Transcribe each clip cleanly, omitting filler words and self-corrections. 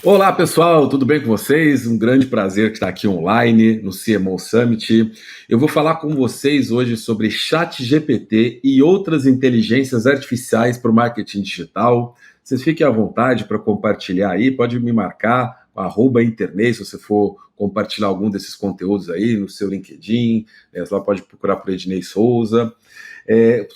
Olá pessoal, tudo bem com vocês? Um grande prazer estar aqui online no CMO Summit. Eu vou falar com vocês hoje sobre ChatGPT e outras inteligências artificiais para o marketing digital. Vocês fiquem à vontade para compartilhar aí, pode me marcar @internei se você for compartilhar algum desses conteúdos aí no seu LinkedIn, você lá pode procurar por Ednei Souza.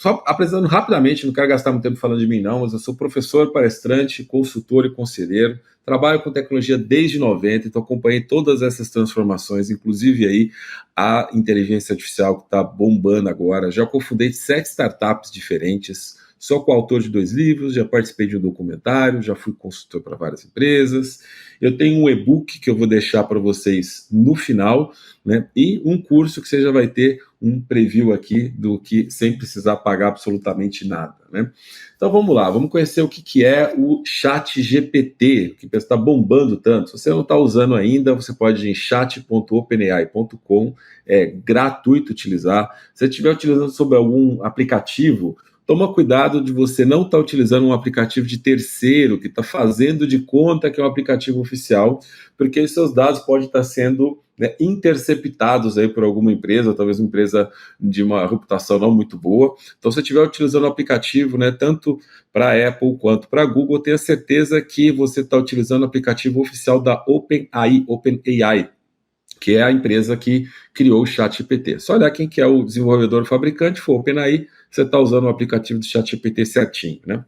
Só apresentando rapidamente, não quero gastar muito tempo falando de mim não, mas eu sou professor, palestrante, consultor e conselheiro. Trabalho com tecnologia desde 90, então acompanhei todas essas transformações, inclusive aí a inteligência artificial que está bombando agora. Já cofundei 7 startups diferentes, sou coautor de 2 livros, já participei de um documentário, já fui consultor para várias empresas. Eu tenho um e-book que eu vou deixar para vocês no final, né? E um curso que você já vai ter um preview aqui do que sem precisar pagar absolutamente nada, né? Então vamos lá, vamos conhecer o que é o ChatGPT, que está bombando tanto. Se você não está usando ainda, você pode ir em chat.openai.com, é gratuito utilizar. Se você estiver utilizando sobre algum aplicativo, toma cuidado de você não estar utilizando um aplicativo de terceiro, que está fazendo de conta que é um aplicativo oficial, porque os seus dados podem estar sendo, né, interceptados aí por alguma empresa, talvez uma empresa de uma reputação não muito boa. Então, se você estiver utilizando o aplicativo, né, tanto para a Apple quanto para a Google, tenha certeza que você está utilizando o aplicativo oficial da OpenAI, que é a empresa que criou o ChatGPT. Só olhar quem que é o desenvolvedor fabricante, for OpenAI, você está usando o aplicativo do ChatGPT certinho, né?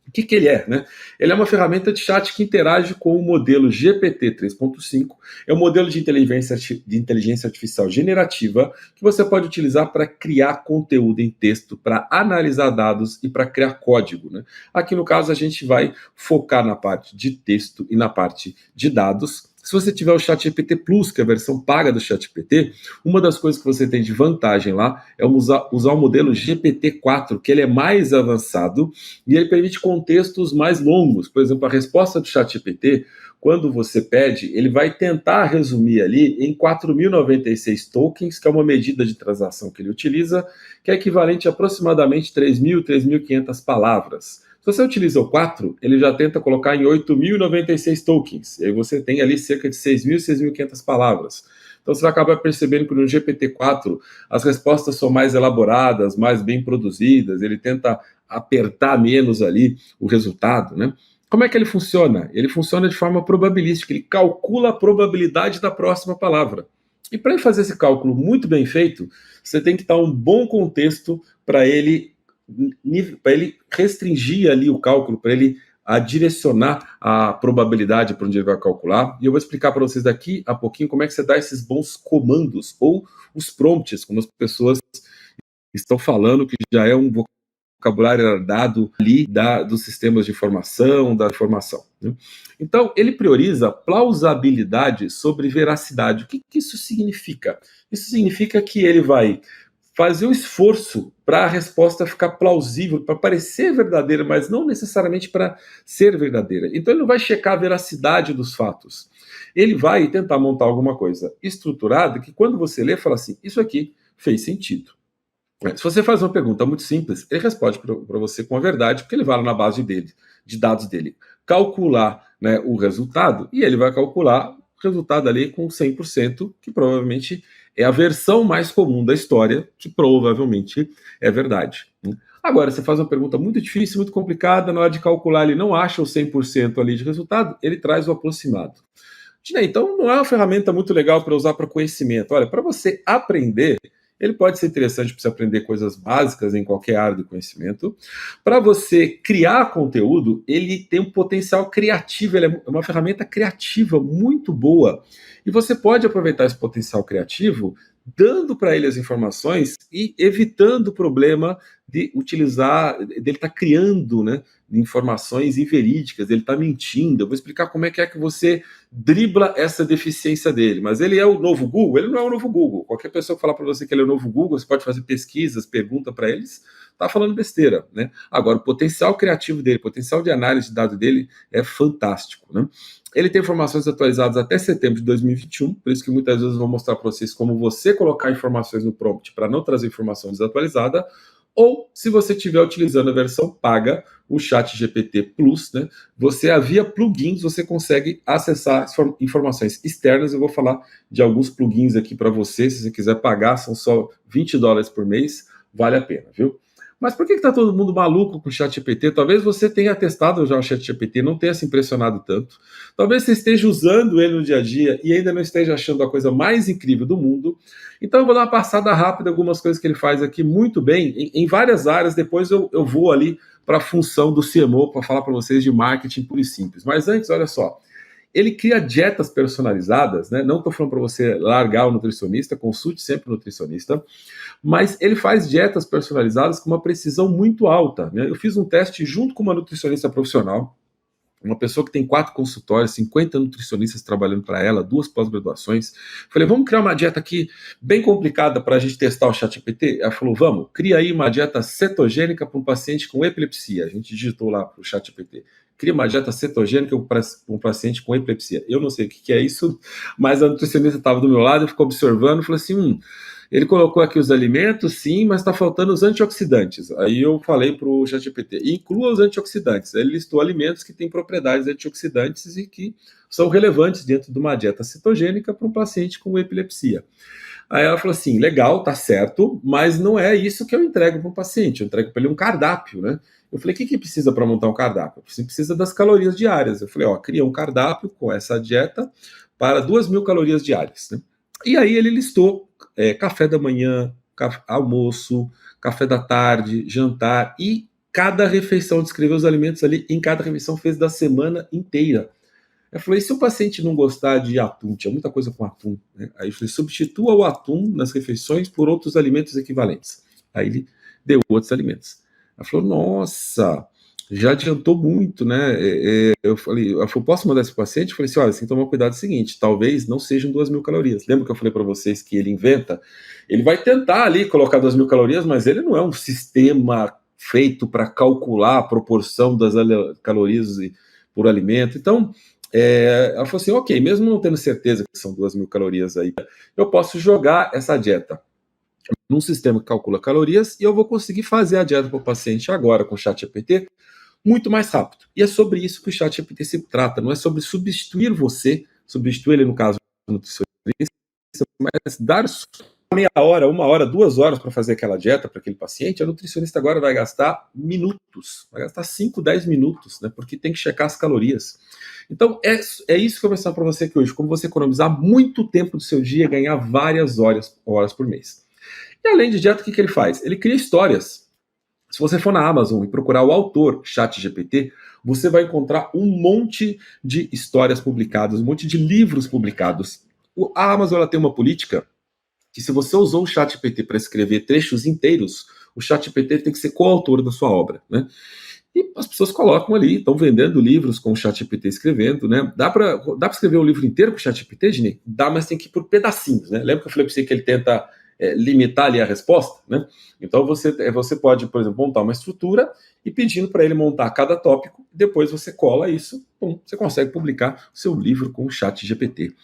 O que ele é, né? Ele é uma ferramenta de chat que interage com o modelo GPT 3.5. É um modelo de inteligência artificial generativa que você pode utilizar para criar conteúdo em texto, para analisar dados e para criar código, né? Aqui no caso a gente vai focar na parte de texto e na parte de dados. Se você tiver o ChatGPT Plus, que é a versão paga do ChatGPT, uma das coisas que você tem de vantagem lá é usar o modelo GPT-4, que ele é mais avançado e ele permite contextos mais longos. Por exemplo, a resposta do ChatGPT, quando você pede, ele vai tentar resumir ali em 4.096 tokens, que é uma medida de transação que ele utiliza, que é equivalente a aproximadamente 3.000, 3.500 palavras. Se você utiliza o 4, ele já tenta colocar em 8.096 tokens. E aí você tem ali cerca de 6.000, 6.500 palavras. Então você vai acabar percebendo que no GPT-4 as respostas são mais elaboradas, mais bem produzidas, ele tenta apertar menos ali o resultado, né? Como é que ele funciona? Ele funciona de forma probabilística, ele calcula a probabilidade da próxima palavra. E para ele fazer esse cálculo muito bem feito, você tem que dar um bom contexto para ele restringir ali o cálculo, para ele direcionar a probabilidade para onde ele vai calcular. E eu vou explicar para vocês daqui a pouquinho como é que você dá esses bons comandos, ou os prompts, como as pessoas estão falando, que já é um vocabulário dado ali dos sistemas de informação, da informação, né? Então, ele prioriza plausibilidade sobre veracidade. O que isso significa? Isso significa que ele vai fazer o esforço para a resposta ficar plausível, para parecer verdadeira, mas não necessariamente para ser verdadeira. Então ele não vai checar a veracidade dos fatos. Ele vai tentar montar alguma coisa estruturada que quando você lê, fala assim, isso aqui fez sentido. Se você faz uma pergunta muito simples, ele responde para você com a verdade, porque ele vai lá na base dele, de dados dele, calcular, né, o resultado, e ele vai calcular o resultado ali com 100%, que provavelmente é a versão mais comum da história, que provavelmente é verdade. Agora, você faz uma pergunta muito difícil, muito complicada, na hora de calcular ele não acha o 100% ali de resultado, ele traz o aproximado. Então, não é uma ferramenta muito legal para usar para conhecimento. Olha, para você aprender, ele pode ser interessante para você aprender coisas básicas em qualquer área do conhecimento. Para você criar conteúdo, ele tem um potencial criativo, ele é uma ferramenta criativa muito boa. E você pode aproveitar esse potencial criativo dando para ele as informações e evitando o problema de utilizar, dele estar criando, né, informações inverídicas, ele está mentindo. Eu vou explicar como é que você dribla essa deficiência dele. Mas ele é o novo Google? Ele não é o novo Google. Qualquer pessoa que falar para você que ele é o novo Google, você pode fazer pesquisas, pergunta para eles, está falando besteira, né? Agora, o potencial criativo dele, o potencial de análise de dados dele é fantástico, né? Ele tem informações atualizadas até setembro de 2021, por isso que muitas vezes eu vou mostrar para vocês como você colocar informações no prompt para não trazer informação desatualizada. ou se você estiver utilizando a versão paga, o ChatGPT Plus, né? Você, via plugins, você consegue acessar informações externas. Eu vou falar de alguns plugins aqui para você, se você quiser pagar, são só $20 por mês, vale a pena, viu? Mas por que está todo mundo maluco com o ChatGPT? Talvez você tenha testado já o ChatGPT, não tenha se impressionado tanto. Talvez você esteja usando ele no dia a dia e ainda não esteja achando a coisa mais incrível do mundo. Então eu vou dar uma passada rápida, algumas coisas que ele faz aqui muito bem, em várias áreas. Depois eu vou ali para a função do CMO, para falar para vocês de marketing puro e simples. Mas antes, olha só, ele cria dietas personalizadas, né? Não estou falando para você largar o nutricionista, consulte sempre o nutricionista, mas ele faz dietas personalizadas com uma precisão muito alta, né? Eu fiz um teste junto com uma nutricionista profissional, uma pessoa que tem 4 consultórios, 50 nutricionistas trabalhando para ela, 2 pós-graduações. Falei, vamos criar uma dieta aqui bem complicada para a gente testar o ChatGPT? Ela falou, vamos, cria aí uma dieta cetogênica para um paciente com epilepsia. A gente digitou lá para o ChatGPT. Cria uma dieta cetogênica para um paciente com epilepsia. Eu não sei o que é isso, mas a nutricionista estava do meu lado e ficou observando e falou assim, ele colocou aqui os alimentos, sim, mas está faltando os antioxidantes. Aí eu falei para o ChatGPT, inclua os antioxidantes. Ele listou alimentos que têm propriedades antioxidantes e que são relevantes dentro de uma dieta cetogênica para um paciente com epilepsia. Aí ela falou assim, legal, tá certo, mas não é isso que eu entrego para o paciente, eu entrego para ele um cardápio, né? Eu falei, o que precisa para montar um cardápio? Você precisa das calorias diárias. Eu falei, cria um cardápio com essa dieta para 2.000 calorias diárias, né? E aí ele listou café da manhã, almoço, café da tarde, jantar, e cada refeição, descreveu os alimentos ali, em cada refeição fez da semana inteira. Eu falei, se o paciente não gostar de atum, tinha muita coisa com atum, né? Aí eu falei, substitua o atum nas refeições por outros alimentos equivalentes. Aí ele deu outros alimentos. Ela falou, nossa, já adiantou muito, né? Eu falei, posso mandar esse paciente? Eu falei assim, olha, você tem que tomar cuidado do seguinte, talvez não sejam 2.000 calorias. Lembra que eu falei para vocês que ele inventa? Ele vai tentar ali colocar 2.000 calorias, mas ele não é um sistema feito para calcular a proporção das calorias por alimento. Então, ela falou assim, ok, mesmo não tendo certeza que são 2.000 calorias aí, eu posso jogar essa dieta num sistema que calcula calorias e eu vou conseguir fazer a dieta para o paciente agora com o ChatGPT muito mais rápido. E é sobre isso que o ChatGPT se trata, não é sobre substituir você, substituir ele no caso do nutricionista, mas dar meia hora, 1 hora, 2 horas para fazer aquela dieta para aquele paciente. A nutricionista agora vai gastar minutos, vai gastar 5, 10 minutos, né, porque tem que checar as calorias. Então é isso que eu vou mostrar para você aqui hoje, como você economizar muito tempo do seu dia e ganhar várias horas por mês. E além de dieta, o que ele faz? Ele cria histórias. Se você for na Amazon e procurar o autor ChatGPT, você vai encontrar um monte de histórias publicadas, um monte de livros publicados. A Amazon ela tem uma política que se você usou o ChatGPT para escrever trechos inteiros, o ChatGPT tem que ser coautor da sua obra, né? E as pessoas colocam ali, estão vendendo livros com o ChatGPT escrevendo, né? Dá para escrever um livro inteiro com o ChatGPT, Gini? Dá, mas tem que ir por pedacinhos, né? Lembra que eu falei para você que ele tenta limitar ali a resposta, né? Então você pode, por exemplo, montar uma estrutura e pedindo para ele montar cada tópico, depois você cola isso, você consegue publicar o seu livro com o ChatGPT.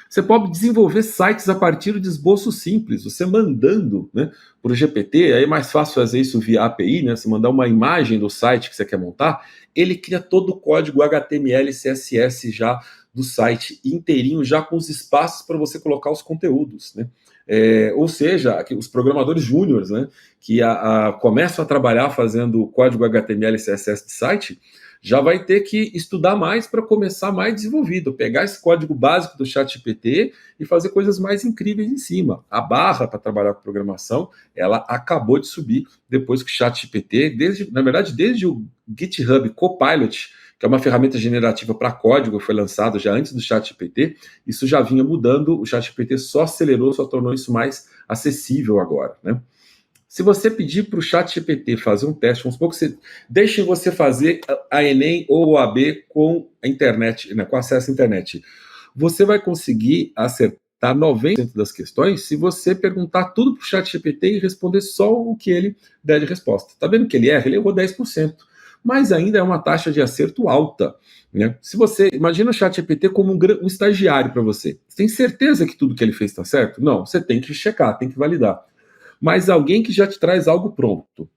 Você pode desenvolver sites a partir de esboço simples, você mandando, né, para o GPT, aí é mais fácil fazer isso via API, né? Você mandar uma imagem do site que você quer montar, ele cria todo o código HTML e CSS já do site inteirinho, já com os espaços para você colocar os conteúdos, né? Ou seja, os programadores júniores, né, que começam a trabalhar fazendo código HTML e CSS de site, já vai ter que estudar mais para começar mais desenvolvido, pegar esse código básico do ChatGPT e fazer coisas mais incríveis em cima. A barra para trabalhar com programação, ela acabou de subir depois que o ChatGPT, na verdade, desde o GitHub Copilot, que é uma ferramenta generativa para código, foi lançado já antes do ChatGPT, isso já vinha mudando, o ChatGPT só acelerou, só tornou isso mais acessível agora, né? Se você pedir para o ChatGPT fazer um teste, vamos supor que deixe você fazer a Enem ou o AB com a internet, né, com acesso à internet, você vai conseguir acertar 90% das questões se você perguntar tudo para o ChatGPT e responder só o que ele der de resposta. Tá vendo que ele erra? Ele errou 10%. Mas ainda é uma taxa de acerto alta, né? Se você imagina o ChatGPT como um estagiário para você, você tem certeza que tudo que ele fez está certo? Não, você tem que checar, tem que validar. Mas alguém que já te traz algo pronto,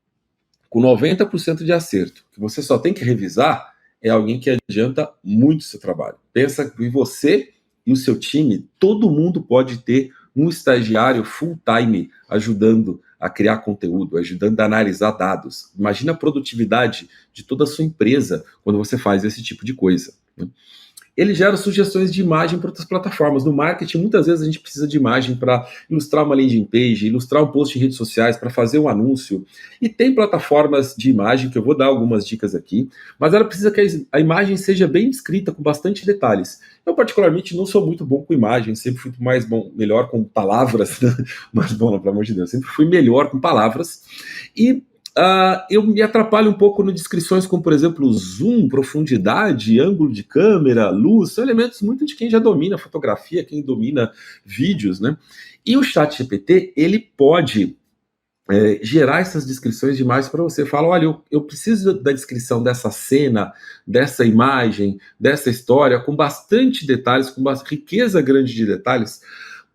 com 90% de acerto, que você só tem que revisar, é alguém que adianta muito o seu trabalho. Pensa que você e o seu time, todo mundo pode ter um estagiário full-time ajudando a criar conteúdo, ajudando a analisar dados. Imagina a produtividade de toda a sua empresa quando você faz esse tipo de coisa, né? Ele gera sugestões de imagem para outras plataformas. No marketing, muitas vezes a gente precisa de imagem para ilustrar uma landing page, ilustrar um post em redes sociais, para fazer um anúncio. E tem plataformas de imagem, que eu vou dar algumas dicas aqui, mas ela precisa que a imagem seja bem descrita, com bastante detalhes. Eu, particularmente, não sou muito bom com imagem, sempre fui melhor com palavras, né? Mas, bom, pelo amor de Deus, sempre fui melhor com palavras. E eu me atrapalho um pouco nas descrições, como, por exemplo, zoom, profundidade, ângulo de câmera, luz, são elementos muito de quem já domina fotografia, quem domina vídeos, né? E o ChatGPT, ele pode gerar essas descrições de imagens para você. Fala, olha, eu preciso da descrição dessa cena, dessa imagem, dessa história, com bastante detalhes, com uma riqueza grande de detalhes,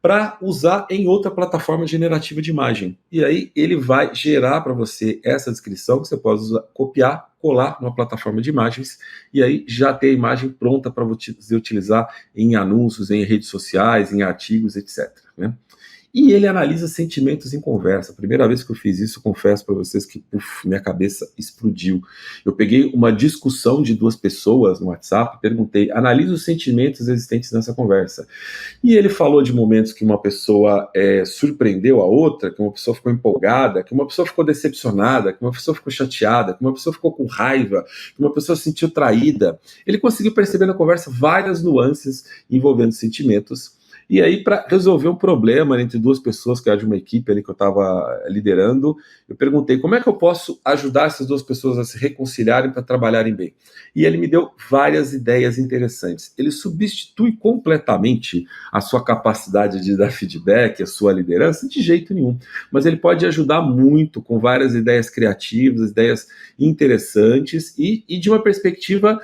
para usar em outra plataforma generativa de imagem. E aí ele vai gerar para você essa descrição que você pode usar, copiar, colar numa plataforma de imagens, e aí já ter a imagem pronta para você utilizar em anúncios, em redes sociais, em artigos, etc., né? E ele analisa sentimentos em conversa. A primeira vez que eu fiz isso, confesso para vocês que minha cabeça explodiu. Eu peguei uma discussão de duas pessoas no WhatsApp e perguntei, analisa os sentimentos existentes nessa conversa. E ele falou de momentos que uma pessoa surpreendeu a outra, que uma pessoa ficou empolgada, que uma pessoa ficou decepcionada, que uma pessoa ficou chateada, que uma pessoa ficou com raiva, que uma pessoa se sentiu traída. Ele conseguiu perceber na conversa várias nuances envolvendo sentimentos. E aí, para resolver um problema entre duas pessoas, que era de uma equipe ali que eu estava liderando, eu perguntei como é que eu posso ajudar essas duas pessoas a se reconciliarem para trabalharem bem. E ele me deu várias ideias interessantes. Ele substitui completamente a sua capacidade de dar feedback, a sua liderança, de jeito nenhum. Mas ele pode ajudar muito com várias ideias criativas, ideias interessantes e de uma perspectiva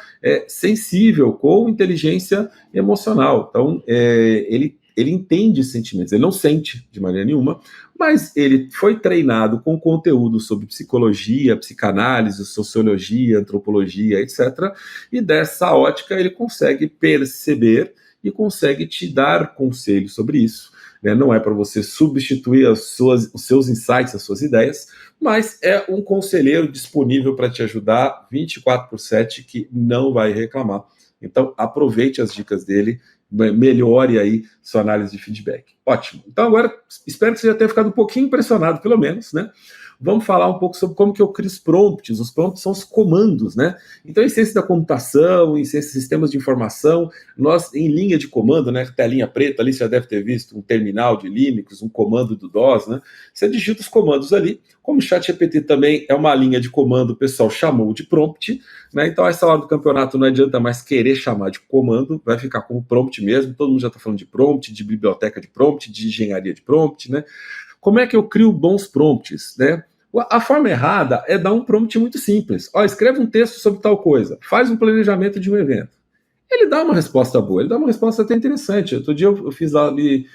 sensível, com inteligência emocional. Então, ele entende sentimentos, ele não sente de maneira nenhuma, mas ele foi treinado com conteúdo sobre psicologia, psicanálise, sociologia, antropologia, etc. E dessa ótica ele consegue perceber e consegue te dar conselhos sobre isso, né? Não é para você substituir os seus insights, as suas ideias, mas é um conselheiro disponível para te ajudar 24/7 que não vai reclamar. Então, aproveite as dicas dele, melhore aí sua análise de feedback. Ótimo. Então, agora, espero que você já tenha ficado um pouquinho impressionado, pelo menos, né? Vamos falar um pouco sobre como que eu crio os prompts. Os prompts são os comandos, né? Então, em ciência da computação, em ciência de sistemas de informação, nós, em linha de comando, né? Telinha preta ali, você já deve ter visto um terminal de Linux, um comando do DOS, né? Você digita os comandos ali. Como o ChatGPT também é uma linha de comando, o pessoal chamou de prompt, né? Então, essa hora do campeonato não adianta mais querer chamar de comando, vai ficar como prompt mesmo. Todo mundo já está falando de prompt, de biblioteca de prompt, de engenharia de prompt, né? Como é que eu crio bons prompts, né? A forma errada é dar um prompt muito simples. Ó, escreve um texto sobre tal coisa, faz um planejamento de um evento. Ele dá uma resposta boa, ele dá uma resposta até interessante. Outro dia eu fiz lá ali,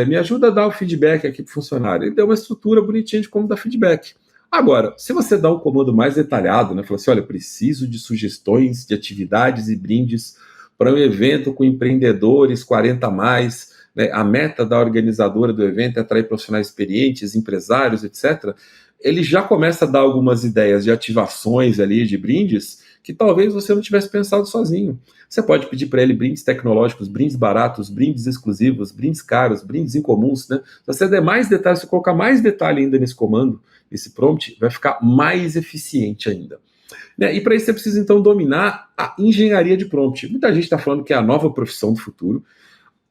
me ajuda a dar o feedback aqui para o funcionário. Ele deu uma estrutura bonitinha de como dar feedback. Agora, se você dá um comando mais detalhado, né, fala assim, olha, preciso de sugestões de atividades e brindes para um evento com empreendedores 40 a mais, né, a meta da organizadora do evento é atrair profissionais experientes, empresários, etc., ele já começa a dar algumas ideias de ativações ali, de brindes, que talvez você não tivesse pensado sozinho. Você pode pedir para ele brindes tecnológicos, brindes baratos, brindes exclusivos, brindes caros, brindes incomuns, né? Se você der mais detalhes, se você colocar mais detalhe ainda nesse comando, nesse prompt, vai ficar mais eficiente ainda, né? E para isso você precisa, então, dominar a engenharia de prompt. Muita gente está falando que é a nova profissão do futuro.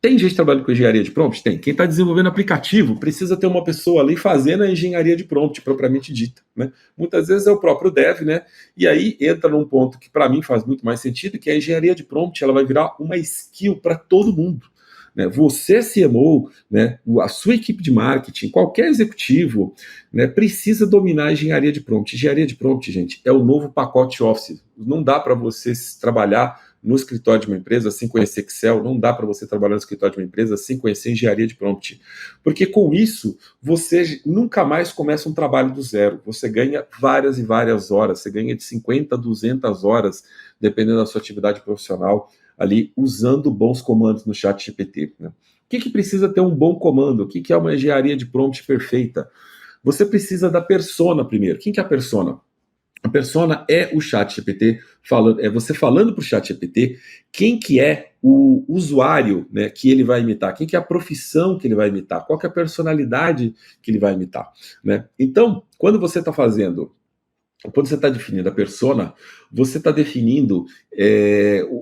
Tem gente trabalhando com engenharia de prompt? Tem. Quem está desenvolvendo aplicativo precisa ter uma pessoa ali fazendo a engenharia de prompt, propriamente dita, né? Muitas vezes é o próprio dev, né? E aí entra num ponto que para mim faz muito mais sentido, que a engenharia de prompt ela vai virar uma skill para todo mundo, né? Você, CMO, né? A sua equipe de marketing, qualquer executivo, né? Precisa dominar a engenharia de prompt. Engenharia de prompt, gente, é o novo pacote Office. Não dá para você trabalhar no escritório de uma empresa sem conhecer Excel, não dá para você trabalhar no escritório de uma empresa sem conhecer engenharia de prompt. Porque com isso, você nunca mais começa um trabalho do zero. Você ganha várias e várias horas, você ganha de 50 a 200 horas, dependendo da sua atividade profissional, ali usando bons comandos no chat GPT. Né? O que precisa ter um bom comando? O que é uma engenharia de prompt perfeita? Você precisa da persona primeiro. Quem que é a persona? A persona é o chat GPT, é você falando para o chat GPT quem que é o usuário, né, que ele vai imitar, quem que é a profissão que ele vai imitar, qual que é a personalidade que ele vai imitar. Né? Então, quando você está definindo a persona, você está definindo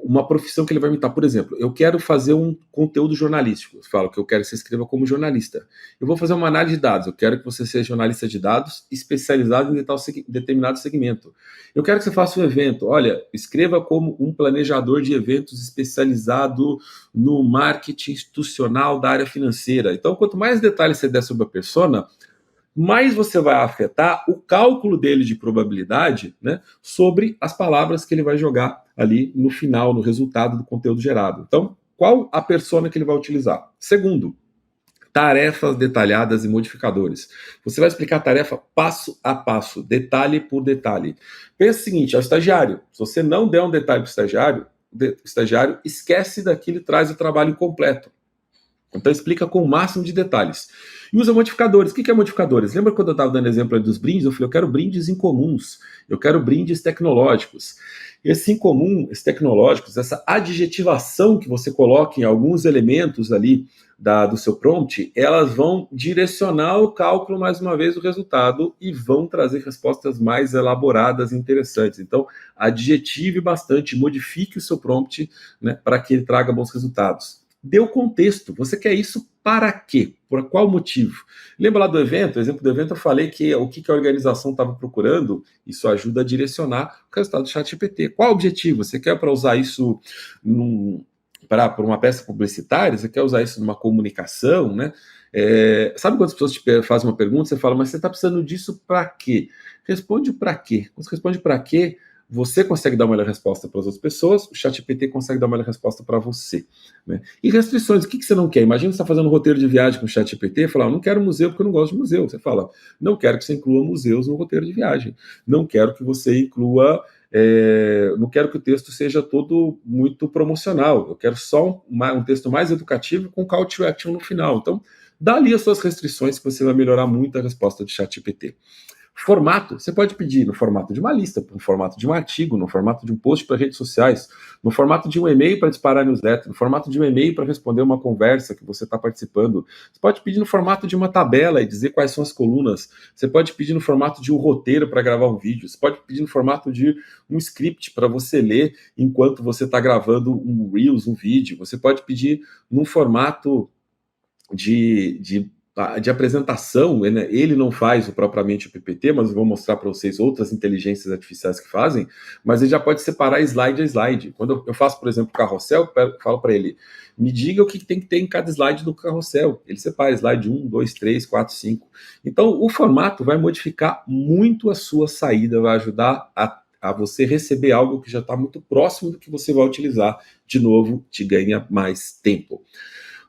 uma profissão que ele vai imitar. Por exemplo, eu quero fazer um conteúdo jornalístico. Eu falo que eu quero que você escreva como jornalista. Eu vou fazer uma análise de dados. Eu quero que você seja jornalista de dados especializado em determinado segmento. Eu quero que você faça um evento. Olha, escreva como um planejador de eventos especializado no marketing institucional da área financeira. Então, quanto mais detalhes você der sobre a persona, mais você vai afetar o cálculo dele de probabilidade, né, sobre as palavras que ele vai jogar ali no final, no resultado do conteúdo gerado. Então, qual a persona que ele vai utilizar? Segundo, tarefas detalhadas e modificadores. Você vai explicar a tarefa passo a passo, detalhe por detalhe. Pensa o seguinte, é o estagiário. Se você não der um detalhe para o estagiário esquece daquilo e traz o trabalho incompleto. Então explica com o máximo de detalhes. E usa modificadores. O que é modificadores? Lembra quando eu estava dando exemplo dos brindes? Eu falei, eu quero brindes incomuns, eu quero brindes tecnológicos. Esse incomum, esses tecnológicos, essa adjetivação que você coloca em alguns elementos ali do seu prompt, elas vão direcionar o cálculo, mais uma vez, do resultado e vão trazer respostas mais elaboradas e interessantes. Então, adjetive bastante, modifique o seu prompt, né, para que ele traga bons resultados. Dê o contexto. Você quer isso para quê? Por qual motivo? Lembra lá do evento? No exemplo do evento eu falei que o que a organização estava procurando, isso ajuda a direcionar o resultado do ChatGPT. Qual o objetivo? Você quer para usar isso para uma peça publicitária? Você quer usar isso numa comunicação, né? Sabe quando as pessoas te fazem uma pergunta, você fala, mas você está precisando disso para quê? Responde para quê. Quando você responde para quê, você consegue dar uma melhor resposta para as outras pessoas, o ChatGPT consegue dar uma melhor resposta para você. Né? E restrições, o que você não quer? Imagina você está fazendo um roteiro de viagem com o ChatGPT e fala, eu não quero museu porque eu não gosto de museu. Você fala, não quero que você inclua museus no roteiro de viagem. Não quero que você inclua... não quero que o texto seja todo muito promocional. Eu quero só um texto mais educativo com call to action no final. Então, dá ali as suas restrições que você vai melhorar muito a resposta do ChatGPT. Formato, você pode pedir no formato de uma lista, no formato de um artigo, no formato de um post para redes sociais, no formato de um e-mail para disparar newsletter, no formato de um e-mail para responder uma conversa que você está participando. Você pode pedir no formato de uma tabela e dizer quais são as colunas. Você pode pedir no formato de um roteiro para gravar um vídeo. Você pode pedir no formato de um script para você ler enquanto você está gravando um Reels, um vídeo. Você pode pedir num formato de apresentação, né? Ele não faz propriamente o PPT, mas eu vou mostrar para vocês outras inteligências artificiais que fazem, mas ele já pode separar slide a slide. Quando eu faço, por exemplo, carrossel, eu falo para ele, me diga o que tem que ter em cada slide do carrossel. Ele separa slide 1, 2, 3, 4, 5. Então, o formato vai modificar muito a sua saída, vai ajudar a você receber algo que já está muito próximo do que você vai utilizar. De novo, te ganha mais tempo.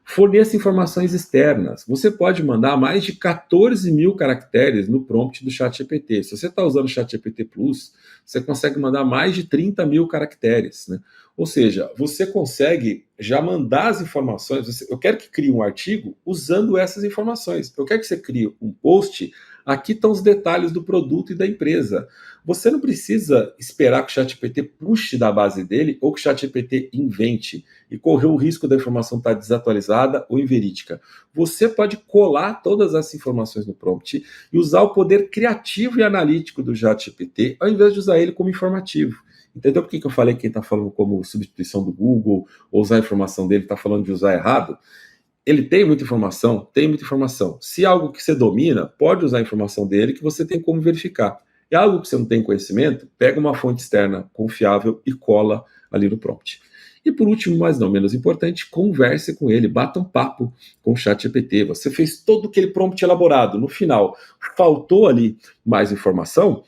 Forneça informações externas. Você pode mandar mais de 14 mil caracteres no prompt do ChatGPT. Se você está usando o ChatGPT Plus, você consegue mandar mais de 30 mil caracteres. Né? Ou seja, você consegue já mandar as informações. Eu quero que crie um artigo usando essas informações. Eu quero que você crie um post. Aqui estão os detalhes do produto e da empresa. Você não precisa esperar que o ChatGPT puxe da base dele ou que o ChatGPT invente e correr o risco da informação estar desatualizada ou inverídica. Você pode colar todas essas informações no prompt e usar o poder criativo e analítico do ChatGPT ao invés de usar ele como informativo. Entendeu por que eu falei que quem está falando como substituição do Google ou usar a informação dele está falando de usar errado? Ele tem muita informação? Tem muita informação. Se é algo que você domina, pode usar a informação dele que você tem como verificar. É algo que você não tem conhecimento, pega uma fonte externa confiável e cola ali no prompt. E por último, mas não menos importante, converse com ele, bata um papo com o ChatGPT. Você fez todo aquele prompt elaborado, no final faltou ali mais informação,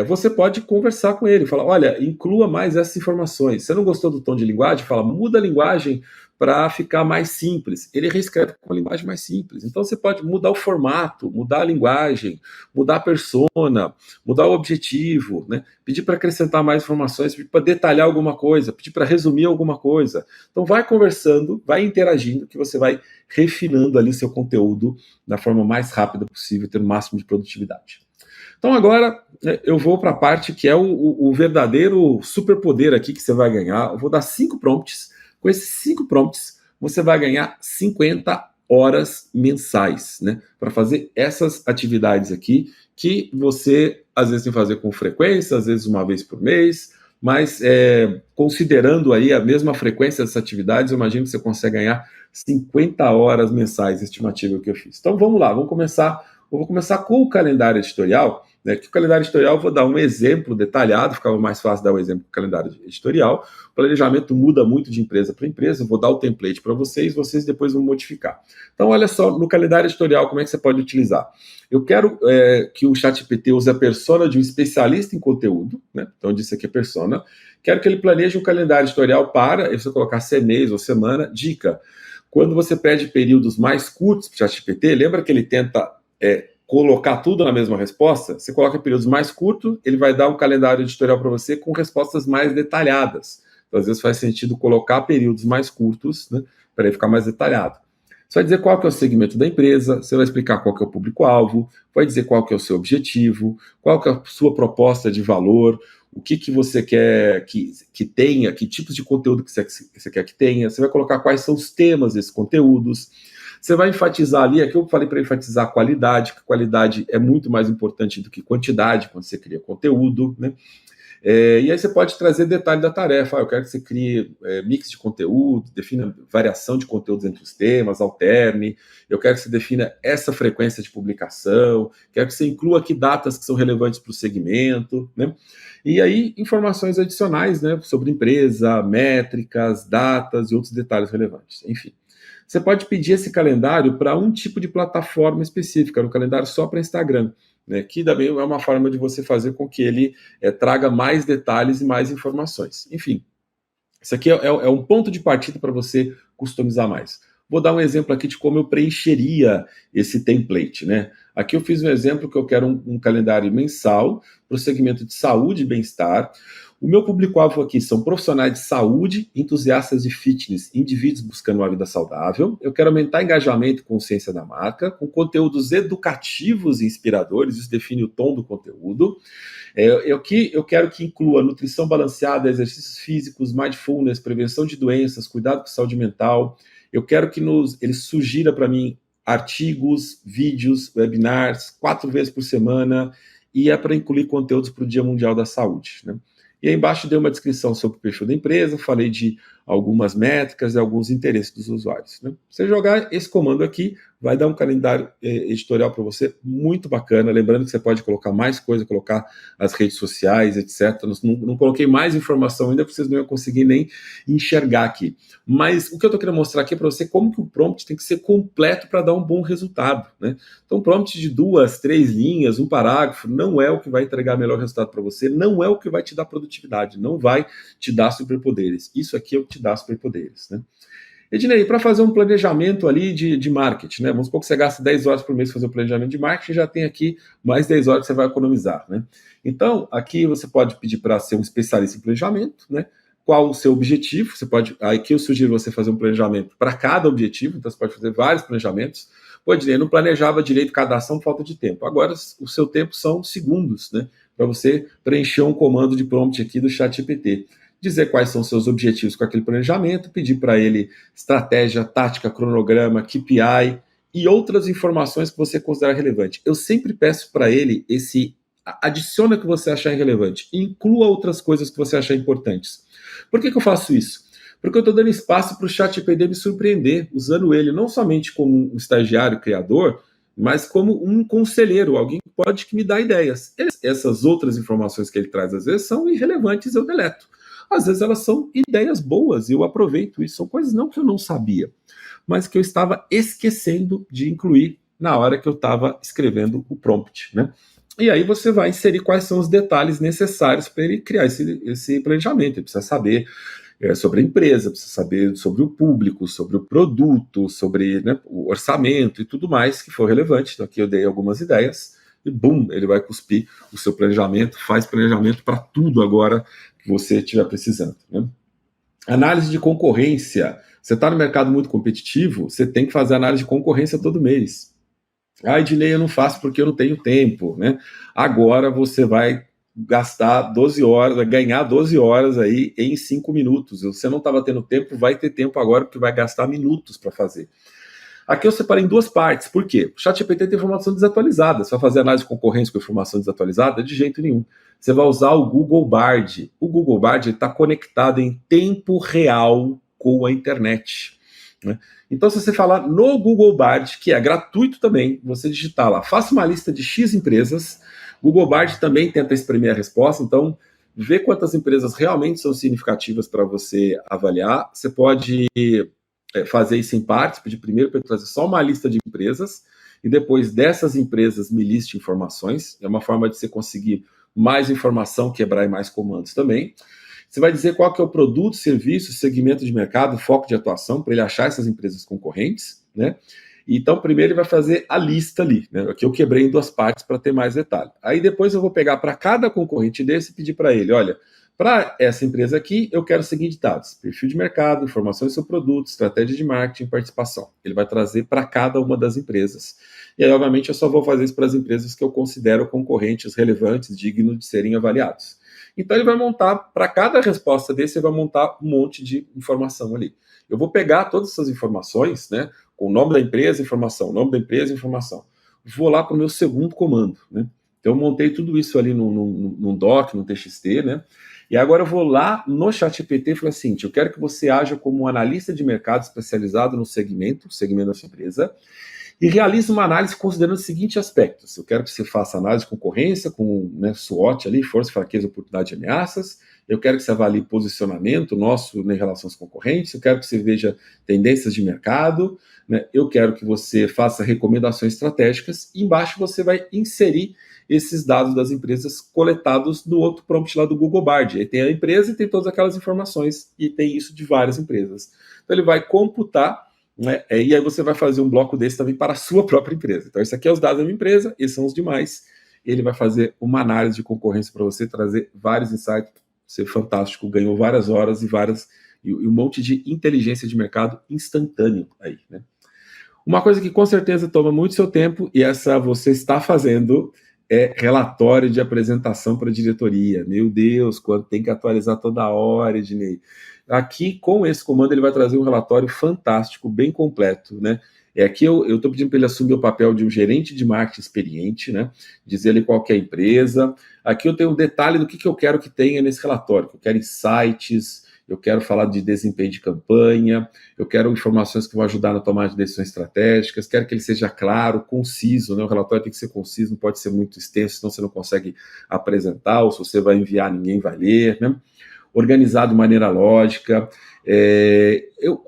você pode conversar com ele, falar, olha, inclua mais essas informações. Você não gostou do tom de linguagem? Fala, muda a linguagem para ficar mais simples. Ele reescreve com a linguagem mais simples. Então você pode mudar o formato, mudar a linguagem, mudar a persona, mudar o objetivo, né? Pedir para acrescentar mais informações, pedir para detalhar alguma coisa, pedir para resumir alguma coisa. Então vai conversando, vai interagindo, que você vai refinando ali seu conteúdo da forma mais rápida possível, ter o máximo de produtividade. Então agora eu vou para a parte que é o verdadeiro superpoder aqui que você vai ganhar. Eu vou dar 5 prompts. Com esses 5 prompts, você vai ganhar 50 horas mensais, né? Para fazer essas atividades aqui, que você às vezes tem que fazer com frequência, às vezes uma vez por mês, mas considerando aí a mesma frequência dessas atividades, eu imagino que você consegue ganhar 50 horas mensais, estimativa que eu fiz. Então vamos lá, vamos começar. Eu vou começar com o calendário editorial, né, que o calendário editorial eu vou dar um exemplo detalhado, ficava mais fácil dar o exemplo do calendário editorial. O planejamento muda muito de empresa para empresa, eu vou dar o template para vocês depois vão modificar. Então, olha só, no calendário editorial, como é que você pode utilizar? Eu quero que o ChatGPT use a persona de um especialista em conteúdo, né? Então, eu disse aqui a persona. Quero que ele planeje um calendário editorial para, você colocar mês ou semana, dica. Quando você pede períodos mais curtos para o ChatGPT, lembra que ele tenta colocar tudo na mesma resposta? Você coloca períodos mais curtos, ele vai dar um calendário editorial para você com respostas mais detalhadas. Então, às vezes faz sentido colocar períodos mais curtos, né, para ele ficar mais detalhado. Você vai dizer qual que é o segmento da empresa, você vai explicar qual que é o público-alvo, vai dizer qual que é o seu objetivo, qual que é a sua proposta de valor, o que você quer que tenha, que tipos de conteúdo que você quer que tenha, você vai colocar quais são os temas desses conteúdos. Você vai enfatizar ali, aqui eu falei para enfatizar a qualidade, que qualidade é muito mais importante do que quantidade quando você cria conteúdo, né? E aí você pode trazer detalhe da tarefa. Eu quero que você crie mix de conteúdo, defina variação de conteúdos entre os temas, alterne. Eu quero que você defina essa frequência de publicação. Quero que você inclua aqui datas que são relevantes para o segmento, né? E aí informações adicionais, né, sobre empresa, métricas, datas e outros detalhes relevantes. Enfim. Você pode pedir esse calendário para um tipo de plataforma específica, um calendário só para Instagram, né, que também é uma forma de você fazer com que ele traga mais detalhes e mais informações. Enfim, isso aqui é um ponto de partida para você customizar mais. Vou dar um exemplo aqui de como eu preencheria esse template, né? Aqui eu fiz um exemplo que eu quero um calendário mensal para o segmento de saúde e bem-estar. O meu público-alvo aqui são profissionais de saúde, entusiastas de fitness, indivíduos buscando uma vida saudável. Eu quero aumentar engajamento e consciência da marca, com conteúdos educativos e inspiradores, isso define o tom do conteúdo. Eu quero que inclua nutrição balanceada, exercícios físicos, mindfulness, prevenção de doenças, cuidado com saúde mental. Eu quero que ele sugira para mim artigos, vídeos, webinars, 4 vezes por semana, e é para incluir conteúdos para o Dia Mundial da Saúde, né? E aí embaixo dei uma descrição sobre o perfil da empresa, falei de algumas métricas e alguns interesses dos usuários, né? Você jogar esse comando aqui, vai dar um calendário editorial para você muito bacana. Lembrando que você pode colocar mais coisa, colocar as redes sociais, etc. Não coloquei mais informação ainda, porque vocês não iam conseguir nem enxergar aqui. Mas o que eu estou querendo mostrar aqui para você é como que o prompt tem que ser completo para dar um bom resultado, né? Então, prompt de 2, 3 linhas, um parágrafo, não é o que vai entregar melhor resultado para você, não é o que vai te dar produtividade, não vai te dar superpoderes. Isso aqui é o que te dá superpoderes, né? Ednei, para fazer um planejamento ali de marketing, né? Vamos supor que você gasta 10 horas por mês para fazer o planejamento de marketing, já tem aqui mais 10 horas que você vai economizar, né? Então, aqui você pode pedir para ser um especialista em planejamento, né? Qual o seu objetivo? Aqui eu sugiro você fazer um planejamento para cada objetivo, então você pode fazer vários planejamentos. Pô, Ednei, não planejava direito cada ação por falta de tempo. Agora, o seu tempo são segundos, né? Para você preencher um comando de prompt aqui do ChatGPT. Dizer quais são seus objetivos com aquele planejamento, pedir para ele estratégia, tática, cronograma, KPI e outras informações que você considerar relevante. Eu sempre peço para ele adiciona o que você achar relevante, inclua outras coisas que você achar importantes. Por que eu faço isso? Porque eu estou dando espaço para o ChatGPT me surpreender, usando ele não somente como um estagiário criador, mas como um conselheiro, alguém que pode me dar ideias. Essas outras informações que ele traz às vezes são irrelevantes, eu deleto. Às vezes elas são ideias boas e eu aproveito isso. São coisas não que eu não sabia, mas que eu estava esquecendo de incluir na hora que eu estava escrevendo o prompt, né? E aí você vai inserir quais são os detalhes necessários para ele criar esse planejamento. Ele precisa saber sobre a empresa, precisa saber sobre o público, sobre o produto, sobre, né, o orçamento e tudo mais que for relevante. Então aqui eu dei algumas ideias e bum, ele vai cuspir o seu planejamento, faz planejamento para tudo agora que você estiver precisando, né? Análise de concorrência. Você está no mercado muito competitivo, você tem que fazer análise de concorrência todo mês. Ah, Ednei, eu não faço porque eu não tenho tempo, né? Agora você vai gastar 12 horas, vai ganhar 12 horas aí em 5 minutos. Se você não estava tendo tempo, vai ter tempo agora, porque vai gastar minutos para fazer. Aqui eu separei em duas partes. Por quê? O ChatGPT tem informação desatualizada. Você vai fazer análise de concorrência com informação desatualizada? De jeito nenhum. Você vai usar o Google Bard. O Google Bard está conectado em tempo real com a internet, né? Então, se você falar no Google Bard, que é gratuito também, você digitar lá, faça uma lista de X empresas. Google Bard também tenta exprimir a resposta, então vê quantas empresas realmente são significativas para você avaliar. Você pode fazer isso em partes, pedir primeiro para ele trazer só uma lista de empresas, e depois dessas empresas me liste informações. É uma forma de você conseguir mais informação, quebrar em mais comandos também. Você vai dizer qual que é o produto, serviço, segmento de mercado, foco de atuação, para ele achar essas empresas concorrentes, né? Então, primeiro ele vai fazer a lista ali, né? Aqui eu quebrei em duas partes para ter mais detalhe. Aí depois eu vou pegar para cada concorrente desse e pedir para ele, olha, para essa empresa aqui, eu quero os seguintes dados: perfil de mercado, informações sobre o produto, estratégia de marketing, participação. Ele vai trazer para cada uma das empresas. E aí, obviamente, eu só vou fazer isso para as empresas que eu considero concorrentes relevantes, dignos de serem avaliados. Então ele vai montar, para cada resposta desse, ele vai montar um monte de informação ali. Eu vou pegar todas essas informações, né, com o nome da empresa, informação, nome da empresa, informação. Vou lá para o meu segundo comando, né? Então eu montei tudo isso ali num doc, num TXT, né? E agora eu vou lá no ChatGPT e falo assim: eu quero que você haja como um analista de mercado especializado no segmento da sua empresa, e realiza uma análise considerando os seguintes aspectos. Eu quero que você faça análise de concorrência com, né, SWOT ali, força, fraqueza, oportunidade e ameaças. Eu quero que você avalie posicionamento nosso em relação aos concorrentes. Eu quero que você veja tendências de mercado, né? Eu quero que você faça recomendações estratégicas. E embaixo você vai inserir esses dados das empresas coletados no outro prompt lá do Google Bard. Aí tem a empresa e tem todas aquelas informações, e tem isso de várias empresas. Então ele vai computar, né? E aí você vai fazer um bloco desse também para a sua própria empresa. Então, esse aqui é os dados da minha empresa, esses são os demais. Ele vai fazer uma análise de concorrência para você, trazer vários insights, ser fantástico, ganhou várias horas e um monte de inteligência de mercado instantâneo aí, né? Uma coisa que com certeza toma muito seu tempo, e essa você está fazendo, é relatório de apresentação para a diretoria. Meu Deus, quando tem que atualizar toda hora, Ednei. Aqui, com esse comando, ele vai trazer um relatório fantástico, bem completo, né? Aqui eu estou pedindo para ele assumir o papel de um gerente de marketing experiente, né? Dizer ali qual que é a empresa. Aqui eu tenho um detalhe do que eu quero que tenha nesse relatório. Eu quero insights, eu quero falar de desempenho de campanha, eu quero informações que vão ajudar na tomada de decisões estratégicas, quero que ele seja claro, conciso, né? O relatório tem que ser conciso, não pode ser muito extenso, senão você não consegue apresentar, ou se você vai enviar, ninguém vai ler, né? Organizado de maneira lógica.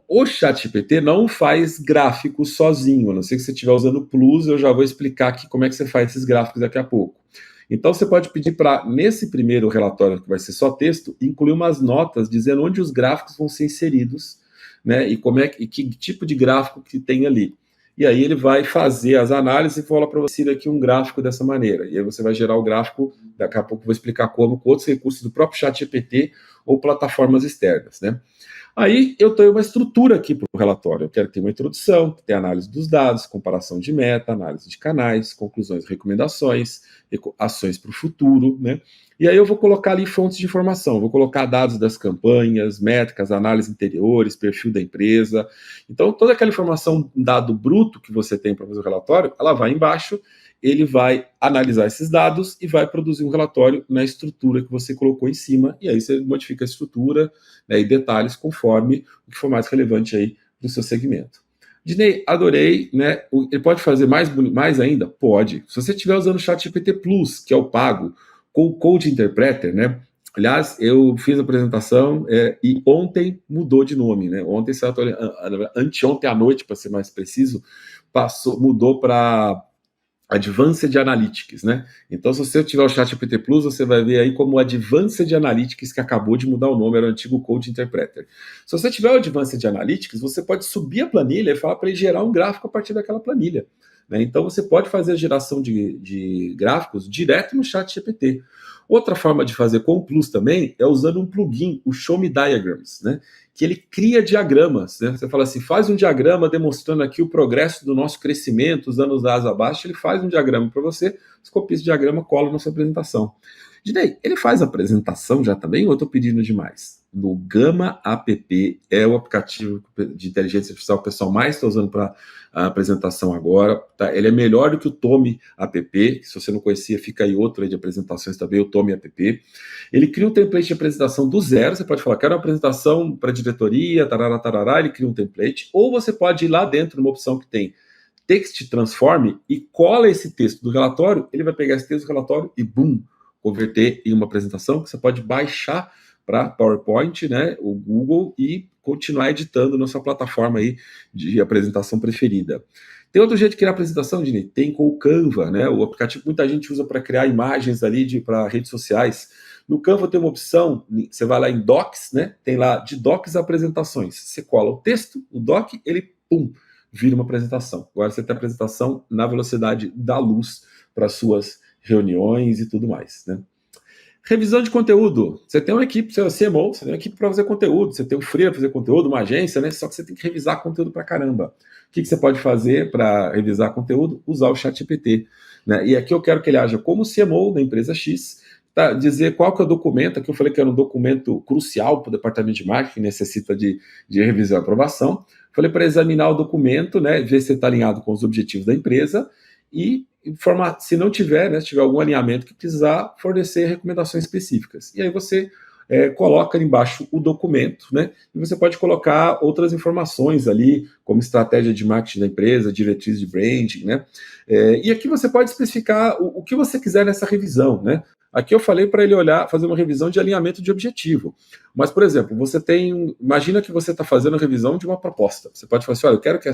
O ChatGPT não faz gráficos sozinho, a não ser que você estiver usando o Plus, eu já vou explicar aqui como é que você faz esses gráficos daqui a pouco. Então você pode pedir para, nesse primeiro relatório, que vai ser só texto, incluir umas notas dizendo onde os gráficos vão ser inseridos, né, e que tipo de gráfico que tem ali. E aí ele vai fazer as análises e fala para você aqui um gráfico dessa maneira. E aí você vai gerar o gráfico, daqui a pouco eu vou explicar como, com outros recursos do próprio ChatGPT ou plataformas externas, né? Aí eu tenho uma estrutura aqui para o relatório. Eu quero que tenha uma introdução, que tenha análise dos dados, comparação de meta, análise de canais, conclusões, recomendações, ações para o futuro, né? E aí eu vou colocar ali fontes de informação, vou colocar dados das campanhas, métricas, análises interiores, perfil da empresa. Então, toda aquela informação, dado bruto que você tem para fazer o relatório, ela vai embaixo, ele vai analisar esses dados e vai produzir um relatório na estrutura que você colocou em cima, e aí você modifica a estrutura, né, e detalhes conforme o que for mais relevante aí do seu segmento. Dinei, adorei, né? Ele pode fazer mais ainda? Pode. Se você estiver usando o ChatGPT Plus, que é o pago, com o Code Interpreter, né? Aliás, eu fiz a apresentação e ontem mudou de nome, né? Ontem, anteontem à noite, para ser mais preciso, mudou para Advanced Analytics, né? Então, se você tiver o ChatGPT Plus, você vai ver aí como o Advanced Analytics, que acabou de mudar o nome, era o antigo Code Interpreter. Se você tiver o Advanced Analytics, você pode subir a planilha e falar para ele gerar um gráfico a partir daquela planilha, né? Então, você pode fazer a geração de gráficos direto no ChatGPT. Outra forma de fazer com o Plus também é usando um plugin, o Show Me Diagrams, né? Que ele cria diagramas, né? Você fala assim, faz um diagrama demonstrando aqui o progresso do nosso crescimento, usando os dados abaixo, ele faz um diagrama para você, você copia esse diagrama, cola na sua apresentação. Dinei, ele faz a apresentação já também ou eu estou pedindo demais? No Gama App, é o aplicativo de inteligência artificial que o pessoal mais está usando para a apresentação agora. Tá? Ele é melhor do que o Tome App, que se você não conhecia, fica aí outro aí de apresentações também, o Tome App. Ele cria um template de apresentação do zero, você pode falar, quero uma apresentação para diretoria, tarará, tarará, ele cria um template, ou você pode ir lá dentro numa opção que tem Text Transform e cola esse texto do relatório, ele vai pegar esse texto do relatório e, bum, converter em uma apresentação que você pode baixar para PowerPoint, né, o Google, e continuar editando na sua plataforma aí de apresentação preferida. Tem outro jeito de criar apresentação, Dini? Tem com o Canva, né, o aplicativo que muita gente usa para criar imagens ali para redes sociais. No Canva tem uma opção, você vai lá em Docs, né, tem lá de Docs apresentações. Você cola o texto, o doc, ele, pum, vira uma apresentação. Agora você tem a apresentação na velocidade da luz para suas reuniões e tudo mais, né? Revisão de conteúdo. Você tem uma equipe, você é CMO, você tem uma equipe para fazer conteúdo, você tem um freela para fazer conteúdo, uma agência, né? Só que você tem que revisar conteúdo para caramba. O que você pode fazer para revisar conteúdo? Usar o ChatGPT, né? E aqui eu quero que ele haja como CMO da empresa X, tá? Dizer qual que é o documento, aqui eu falei que era um documento crucial para o departamento de marketing, que necessita de revisão e aprovação. Falei para examinar o documento, né? Ver se está alinhado com os objetivos da empresa e informar, se não tiver, né, se tiver algum alinhamento que precisar, fornecer recomendações específicas. E aí você coloca ali embaixo o documento, né? E você pode colocar outras informações ali, como estratégia de marketing da empresa, diretriz de branding, né? E aqui você pode especificar o que você quiser nessa revisão, né? Aqui eu falei para ele olhar, fazer uma revisão de alinhamento de objetivo. Mas, por exemplo, você tem. Imagina que você está fazendo a revisão de uma proposta. Você pode falar assim: olha, eu quero que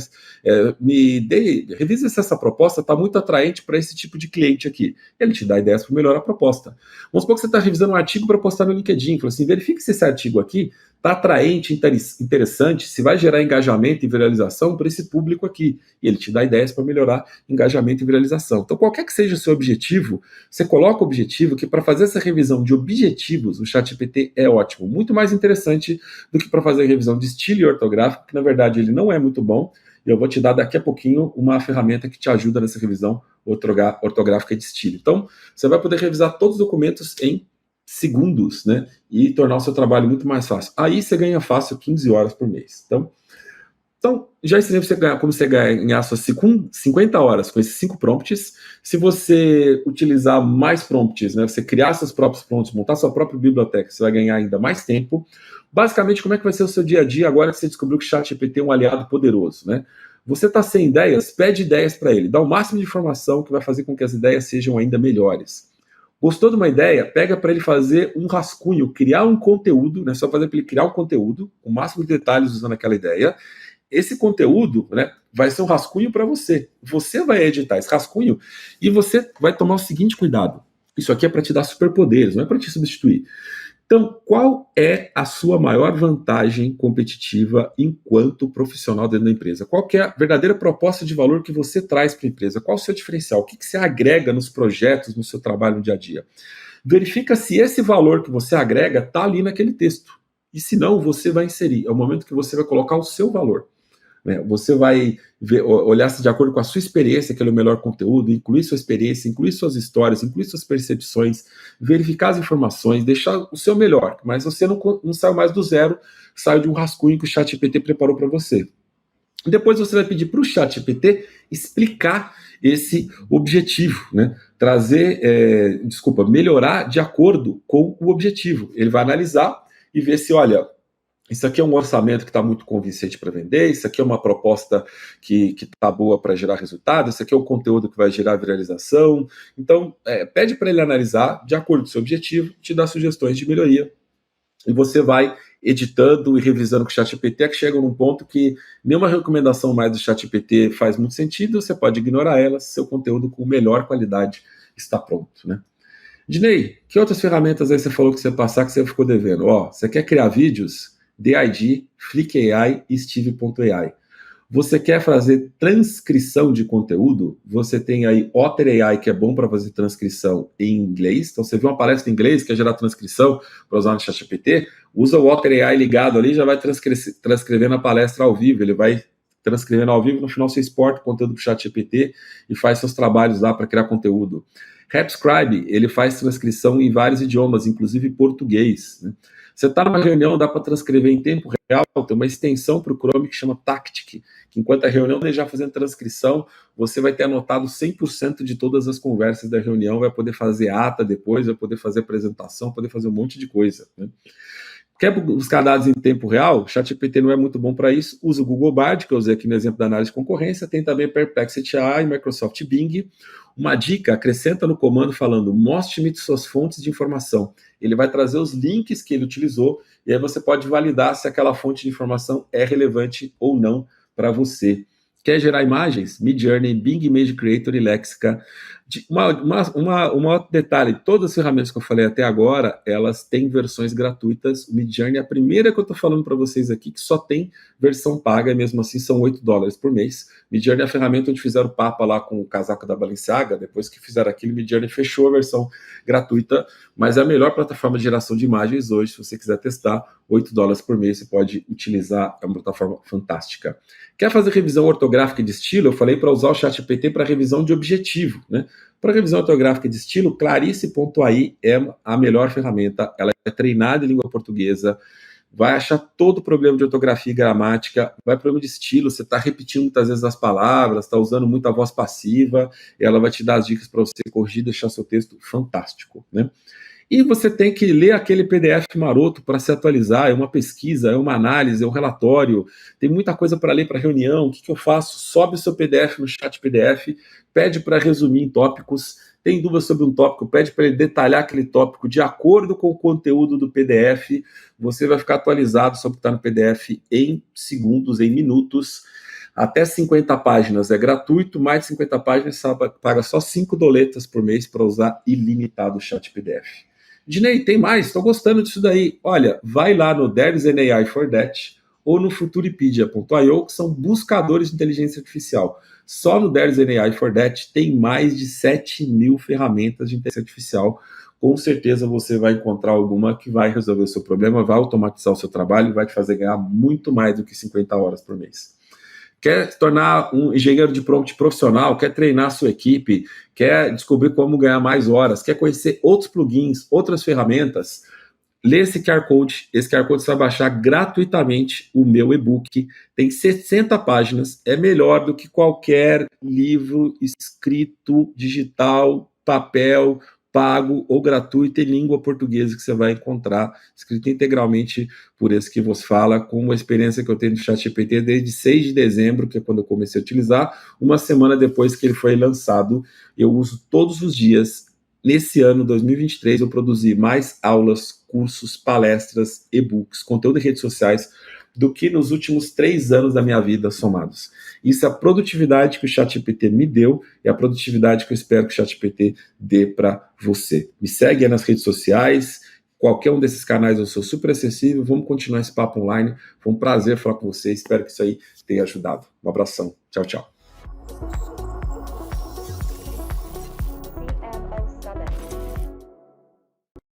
revise se essa proposta está muito atraente para esse tipo de cliente aqui. Ele te dá ideias para melhorar a proposta. Vamos supor que você está revisando um artigo para postar no LinkedIn. Fala assim: verifique se esse artigo aqui está atraente, interessante, se vai gerar engajamento e viralização para esse público aqui. E ele te dá ideias para melhorar engajamento e viralização. Então, qualquer que seja o seu objetivo, você coloca o objetivo, que para fazer essa revisão de objetivos, o ChatGPT é ótimo. Muito mais interessante do que para fazer a revisão de estilo e ortográfico, que na verdade ele não é muito bom. E eu vou te dar daqui a pouquinho uma ferramenta que te ajuda nessa revisão ortográfica de estilo. Então, você vai poder revisar todos os documentos em segundos, né? E tornar o seu trabalho muito mais fácil. Aí você ganha fácil 15 horas por mês. Então já ensinei você como você ganhar suas 50 horas com esses 5 prompts. Se você utilizar mais prompts, né, você criar seus próprios prompts, montar sua própria biblioteca, você vai ganhar ainda mais tempo. Basicamente, como é que vai ser o seu dia a dia agora que você descobriu que o ChatGPT é um aliado poderoso, né? Você está sem ideias? Pede ideias para ele. Dá o máximo de informação que vai fazer com que as ideias sejam ainda melhores. Gostou de uma ideia? Pega para ele fazer um rascunho, criar um conteúdo, né? Só fazer para ele criar um conteúdo, com o máximo de detalhes usando aquela ideia. Esse conteúdo, né, vai ser um rascunho para você. Você vai editar esse rascunho e você vai tomar o seguinte cuidado. Isso aqui é para te dar superpoderes, não é para te substituir. Então, qual é a sua maior vantagem competitiva enquanto profissional dentro da empresa? Qual que é a verdadeira proposta de valor que você traz para a empresa? Qual o seu diferencial? O que você agrega nos projetos, no seu trabalho no dia a dia? Verifica se esse valor que você agrega está ali naquele texto. E se não, você vai inserir. É o momento que você vai colocar o seu valor. Você vai olhar se de acordo com a sua experiência, aquele é o melhor conteúdo, incluir sua experiência, incluir suas histórias, incluir suas percepções, verificar as informações, deixar o seu melhor, mas você não saiu mais do zero, saiu de um rascunho que o ChatGPT preparou para você. Depois você vai pedir para o ChatGPT explicar esse objetivo, né? Melhorar de acordo com o objetivo. Ele vai analisar e ver se, olha, isso aqui é um orçamento que está muito convincente para vender, isso aqui é uma proposta que está boa para gerar resultado, isso aqui é o conteúdo que vai gerar viralização. Então, pede para ele analisar de acordo com o seu objetivo, te dar sugestões de melhoria. E você vai editando e revisando com o ChatGPT, é que chegam num ponto que nenhuma recomendação mais do ChatGPT faz muito sentido, você pode ignorar ela se seu conteúdo com melhor qualidade está pronto, né? Dinei, que outras ferramentas aí você falou que você ia passar que você ficou devendo? Ó, você quer criar vídeos? DID, Flick AI e Steve.ai. Você quer fazer transcrição de conteúdo? Você tem aí Otter AI, que é bom para fazer transcrição em inglês. Então, você viu uma palestra em inglês, quer gerar transcrição para usar no ChatGPT? Usa o Otter AI ligado ali, já vai transcrevendo a palestra ao vivo. Ele vai transcrevendo ao vivo, no final você exporta o conteúdo para o ChatGPT e faz seus trabalhos lá para criar conteúdo. RapScribe, ele faz transcrição em vários idiomas, inclusive português, né? Você está numa reunião, dá para transcrever em tempo real, tem uma extensão para o Chrome que chama Tactic, que enquanto a reunião esteja fazendo transcrição, você vai ter anotado 100% de todas as conversas da reunião, vai poder fazer ata depois, vai poder fazer apresentação, poder fazer um monte de coisa, né? Quer buscar dados em tempo real? O ChatGPT não é muito bom para isso. Usa o Google Bard, que eu usei aqui no exemplo da análise de concorrência. Tem também Perplexity AI, Microsoft Bing. Uma dica, acrescenta no comando falando mostre-me suas fontes de informação. Ele vai trazer os links que ele utilizou e aí você pode validar se aquela fonte de informação é relevante ou não para você. Quer gerar imagens? Midjourney, Bing Image Creator e Lexica. Um outro detalhe, todas as ferramentas que eu falei até agora, elas têm versões gratuitas. O Midjourney é a primeira que eu estou falando para vocês aqui, que só tem versão paga, e mesmo assim são $8 por mês. Midjourney é a ferramenta onde fizeram o Papa lá com o casaco da Balenciaga. Depois que fizeram aquilo, o Midjourney fechou a versão gratuita, mas é a melhor plataforma de geração de imagens hoje. Se você quiser testar, $8 por mês você pode utilizar, é uma plataforma fantástica. Quer fazer revisão ortográfica de estilo? Eu falei para usar o ChatGPT para revisão de objetivo, né? Para revisão ortográfica de estilo, Clarice.ai é a melhor ferramenta. Ela é treinada em língua portuguesa, vai achar todo o problema de ortografia e gramática, vai problema de estilo, você está repetindo muitas vezes as palavras, está usando muita voz passiva, ela vai te dar as dicas para você corrigir, deixar seu texto fantástico, né? E você tem que ler aquele PDF maroto para se atualizar, é uma pesquisa, é uma análise, é um relatório, tem muita coisa para ler para reunião. O que eu faço? Sobe o seu PDF no chat PDF, pede para resumir em tópicos, tem dúvida sobre um tópico, pede para ele detalhar aquele tópico de acordo com o conteúdo do PDF, você vai ficar atualizado sobre o que está no PDF em segundos, em minutos. Até 50 páginas é gratuito, mais de 50 páginas você paga só 5 doletas por mês para usar ilimitado o chat PDF. Dinei, tem mais? Estou gostando disso daí. Olha, vai lá no There's an AI for That ou no Futuripedia.io, que são buscadores de inteligência artificial. Só no There's an AI for That tem mais de 7.000 ferramentas de inteligência artificial. Com certeza você vai encontrar alguma que vai resolver o seu problema, vai automatizar o seu trabalho e vai te fazer ganhar muito mais do que 50 horas por mês. Quer se tornar um engenheiro de prompt profissional, quer treinar a sua equipe, quer descobrir como ganhar mais horas, quer conhecer outros plugins, outras ferramentas, lê esse QR Code. Esse QR Code você vai baixar gratuitamente o meu e-book. Tem 60 páginas, é melhor do que qualquer livro escrito, digital, papel, pago ou gratuito em língua portuguesa que você vai encontrar, escrito integralmente por esse que vos fala, com uma experiência que eu tenho no ChatGPT desde 6 de dezembro, que é quando eu comecei a utilizar, uma semana depois que ele foi lançado. Eu uso todos os dias. Nesse ano, 2023, eu produzi mais aulas, cursos, palestras, e-books, conteúdo em redes sociais, do que nos últimos 3 anos da minha vida somados. Isso é a produtividade que o ChatGPT me deu e a produtividade que eu espero que o ChatGPT dê para você. Me segue aí nas redes sociais, qualquer um desses canais eu sou super acessível. Vamos continuar esse papo online. Foi um prazer falar com você. Espero que isso aí tenha ajudado. Um abração. Tchau, tchau.